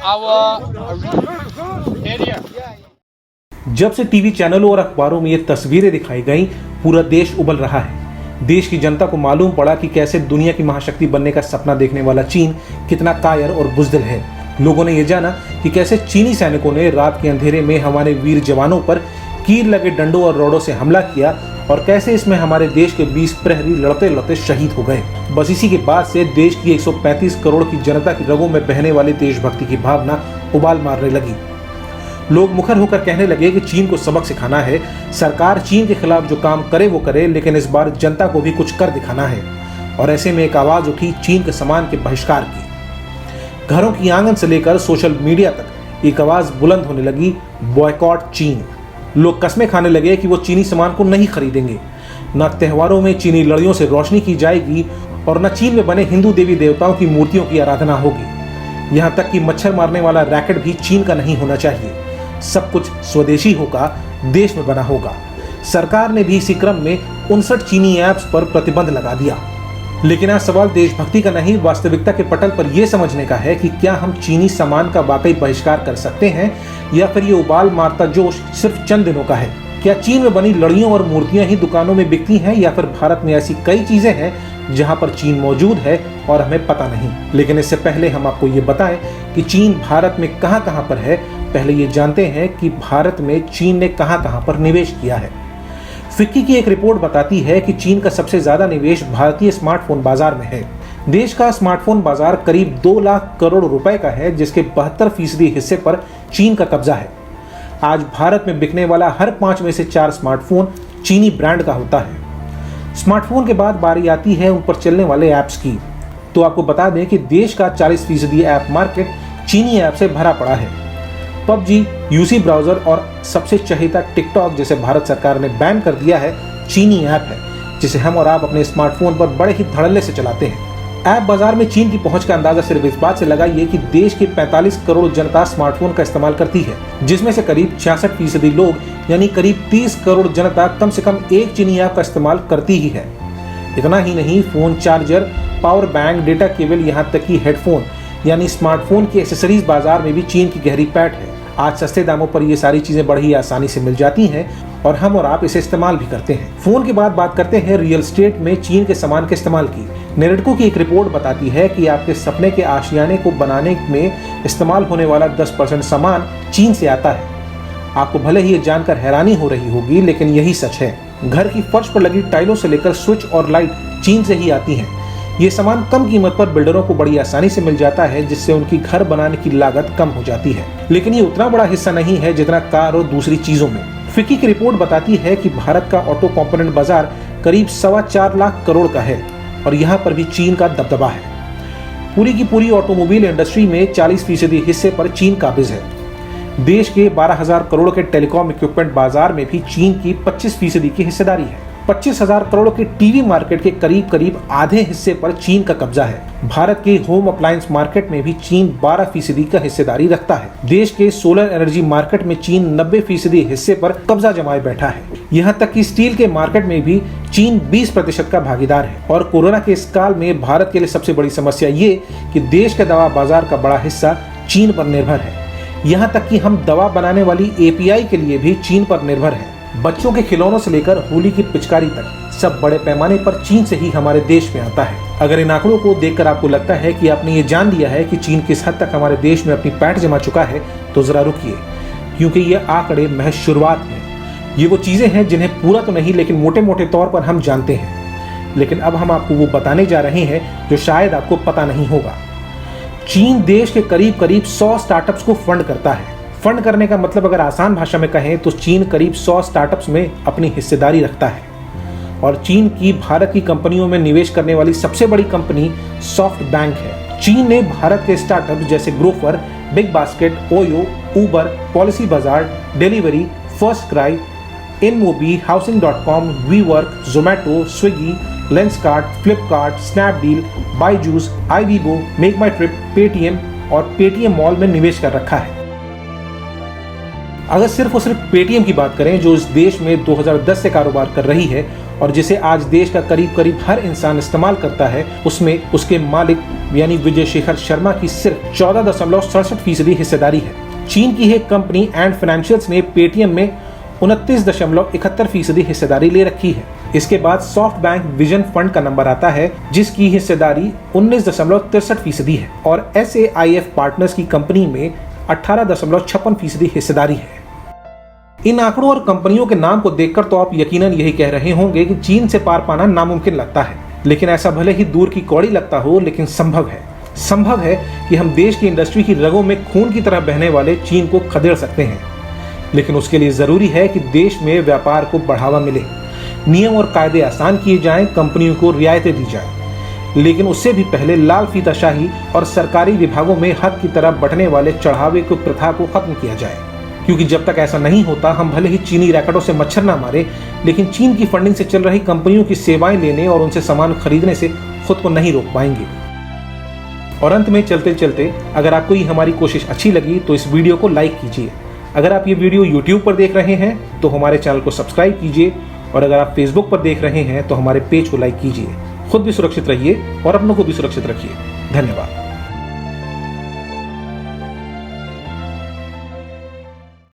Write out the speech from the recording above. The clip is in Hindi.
our area. जब से टीवी चैनलों और अखबारों में ये तस्वीरें दिखाई गईं, पूरा देश उबल रहा है। देश की जनता को मालूम पड़ा कि कैसे दुनिया की महाशक्ति बनने का सपना देखने वाला चीन कितना कायर और बुज़दिल है। लोगों ने ये जाना कि कैसे चीनी सैनिकों ने रात के अंधेरे में हमारे वीर जवानों पर कील लगे डंडों और रॉडों से हमला किया और कैसे इसमें हमारे देश के 20 प्रहरी लड़ते लड़ते शहीद हो गए। बस इसी के बाद से देश की 135 करोड़ की जनता की रगों में बहने वाली देशभक्ति की भावना उबाल मारने लगी। लोग मुखर होकर कहने लगे कि चीन को सबक सिखाना है। सरकार चीन के खिलाफ जो काम करे वो करे, लेकिन इस बार जनता को भी कुछ कर दिखाना है। और ऐसे में एक आवाज उठी चीन के सामान के बहिष्कार की। घरों की आंगन से लेकर सोशल मीडिया तक एक आवाज बुलंद होने लगी, बॉयकॉट चीन। लोग कस्में खाने लगे कि वो चीनी सामान को नहीं खरीदेंगे। न त्योहारों में चीनी लड़ियों से रोशनी की जाएगी और न चीन में बने हिंदू देवी देवताओं की मूर्तियों की आराधना होगी। यहाँ तक कि मच्छर मारने वाला रैकेट भी चीन का नहीं होना चाहिए। सब कुछ स्वदेशी होगा, देश में बना होगा। सरकार ने भी इसी क्रम में 59 चीनी ऐप्स पर प्रतिबंध लगा दिया। लेकिन आज सवाल देशभक्ति का नहीं, वास्तविकता के पटल पर यह समझने का है कि क्या हम चीनी सामान का वाकई बहिष्कार कर सकते हैं या फिर ये उबाल मारता जोश सिर्फ चंद दिनों का है। क्या चीन में बनी लड़ियों और मूर्तियां ही दुकानों में बिकती हैं या फिर भारत में ऐसी कई चीजें हैं जहां पर चीन मौजूद है और हमें पता नहीं। लेकिन इससे पहले हम आपको ये बताएं कि चीन भारत में कहां पर है। पहले ये जानते हैं कि भारत में चीन ने कहां पर निवेश किया है। फिक्की की एक रिपोर्ट बताती है कि चीन का सबसे ज्यादा निवेश भारतीय स्मार्टफोन बाजार में है। देश का स्मार्टफोन बाजार करीब 2 लाख करोड़ रुपए का है, जिसके 72% हिस्से पर चीन का कब्जा है। आज भारत में बिकने वाला हर 5 में से 4 स्मार्टफोन चीनी ब्रांड का होता है। स्मार्टफोन के बाद बारी आती है उन पर चलने वाले ऐप्स की। तो आपको बता दें कि देश का 40% ऐप मार्केट चीनी ऐप से भरा पड़ा है। पबजी, यूसी ब्राउजर और सबसे चहेता टिकटॉक, जिसे भारत सरकार ने बैन कर दिया है, चीनी ऐप है, जिसे हम और आप अपने स्मार्टफोन पर बड़े ही धड़ल्ले से चलाते हैं। ऐप बाजार में चीन की पहुंच का अंदाजा सिर्फ इस बात से लगाइए कि देश की 45 करोड़ जनता स्मार्टफोन का इस्तेमाल करती है, जिसमें से करीब 66% लोग यानी करीब 30 करोड़ जनता कम से कम एक चीनी ऐप का इस्तेमाल करती ही है। इतना ही नहीं, phone charger, power bank, data cable, यहाँ तक कि हेडफोन यानी स्मार्टफोन की एक्सेसरीज बाजार में भी चीन की गहरी पैठ है। आज सस्ते दामों पर ये सारी चीजें बड़ी आसानी से मिल जाती हैं और हम और आप इसे इस्तेमाल भी करते हैं। फोन के बाद बात करते हैं रियल एस्टेट में चीन के सामान के इस्तेमाल की। नेरेडको की एक रिपोर्ट बताती है कि आपके सपने के आशियाने को बनाने में इस्तेमाल होने वाला 10% सामान चीन से आता है। आपको भले ही ये जानकर हैरानी हो रही होगी, लेकिन यही सच है। घर की फर्श पर लगी टाइलों से लेकर स्विच और लाइट चीन से ही आती हैं। ये सामान कम कीमत पर बिल्डरों को बड़ी आसानी से मिल जाता है, जिससे उनकी घर बनाने की लागत कम हो जाती है। लेकिन ये उतना बड़ा हिस्सा नहीं है जितना कार और दूसरी चीजों में। फिक्की की रिपोर्ट बताती है कि भारत का ऑटो कंपोनेंट बाजार करीब 4.25 लाख करोड़ का है और यहाँ पर भी चीन का दबदबा है। पूरी की पूरी ऑटोमोबाइल इंडस्ट्री में 40% हिस्से पर चीन काबिज है। देश के 12,000 करोड़ के टेलीकॉम इक्विपमेंट बाजार में भी चीन की 25% की हिस्सेदारी है। 25,000 करोड़ के टीवी मार्केट के करीब आधे हिस्से पर चीन का कब्जा है। भारत के होम अप्लायंस मार्केट में भी चीन 12% का हिस्सेदारी रखता है। देश के सोलर एनर्जी मार्केट में चीन 90% हिस्से पर कब्जा जमाए बैठा है। यहाँ तक कि स्टील के मार्केट में भी चीन 20% का भागीदार है। और कोरोना के इस काल में भारत के लिए सबसे बड़ी समस्या ये कि देश के दवा बाजार का बड़ा हिस्सा चीन पर निर्भर है। यहाँ तक कि हम दवा बनाने वाली एपीआई के लिए भी चीन पर निर्भर है। बच्चों के खिलौनों से लेकर होली की पिचकारी तक सब बड़े पैमाने पर चीन से ही हमारे देश में आता है। अगर इन आंकड़ों को देखकर आपको लगता है कि आपने ये जान लिया है कि चीन किस हद तक हमारे देश में अपनी पैठ जमा चुका है, तो जरा रुकिए, क्योंकि ये आंकड़े महज शुरुआत हैं। ये वो चीजें हैं जिन्हें पूरा तो नहीं, लेकिन मोटे मोटे तौर पर हम जानते हैं। लेकिन अब हम आपको वो बताने जा रहे हैं जो शायद आपको पता नहीं होगा। चीन देश के करीब 100 स्टार्टअप्स को फंड करता है। फंड करने का मतलब अगर आसान भाषा में कहें तो चीन करीब 100 स्टार्टअप्स में अपनी हिस्सेदारी रखता है। और चीन की भारत की कंपनियों में निवेश करने वाली सबसे बड़ी कंपनी सॉफ्ट बैंक है। चीन ने भारत के स्टार्टअप जैसे Grofer, Big Basket, OYO, Uber, Policybazaar, Delhivery, FirstCry, InMobi, Housing.com, WeWork, Zomato, Swiggy, Lenskart, Flipkart, Snapdeal, Byju's, ibibo, MakeMyTrip, Paytm और पेटीएम मॉल में निवेश कर रखा है। अगर सिर्फ और सिर्फ पेटीएम की बात करें, जो इस देश में 2010 से कारोबार कर रही है, और जिसे आज देश का करीब करीब हर इंसान इस्तेमाल करता है, उसमें उसके मालिक यानी विजय शेखर शर्मा की सिर्फ 14.67% हिस्सेदारी है। चीन की एक कंपनी एंड फाइनेंशियल्स ने पेटीएम में 29.71% हिस्सेदारी ले रखी है। इसके बाद सॉफ्ट बैंक विजन फंड का नंबर आता है, जिसकी हिस्सेदारी 19.63% है और SAIF पार्टनर्स की कंपनी में 18.56% हिस्सेदारी है। इन आंकड़ों और कंपनियों के नाम को देखकर तो आप यकीनन यही कह रहे होंगे कि चीन से पार पाना नामुमकिन लगता है, लेकिन ऐसा भले ही दूर की कौड़ी लगता हो, लेकिन संभव है कि हम देश की इंडस्ट्री की रगों में खून की तरह बहने वाले चीन को खदेड़ सकते हैं। लेकिन उसके लिए जरूरी है कि देश में व्यापार को बढ़ावा मिले, नियम और कायदे आसान किए जाएं, कंपनियों को रियायतें दी जाएं। लेकिन उससे भी पहले लाल फीताशाही और सरकारी विभागों में हक की तरह बंटने वाले चढ़ावे को प्रथा को खत्म किया जाए, क्योंकि जब तक ऐसा नहीं होता, हम भले ही चीनी रैकेटों से मच्छर ना मारे, लेकिन चीन की फंडिंग से चल रही कंपनियों की सेवाएं लेने और उनसे सामान खरीदने से खुद को नहीं रोक पाएंगे। और अंत में चलते चलते, अगर आपको ये हमारी कोशिश अच्छी लगी तो इस वीडियो को लाइक कीजिए। अगर आप ये वीडियो YouTube पर देख रहे हैं तो हमारे चैनल को सब्सक्राइब कीजिए, और अगर आप Facebook पर देख रहे हैं तो हमारे पेज को लाइक कीजिए। खुद भी सुरक्षित रहिए और अपनों को भी सुरक्षित रखिए। धन्यवाद।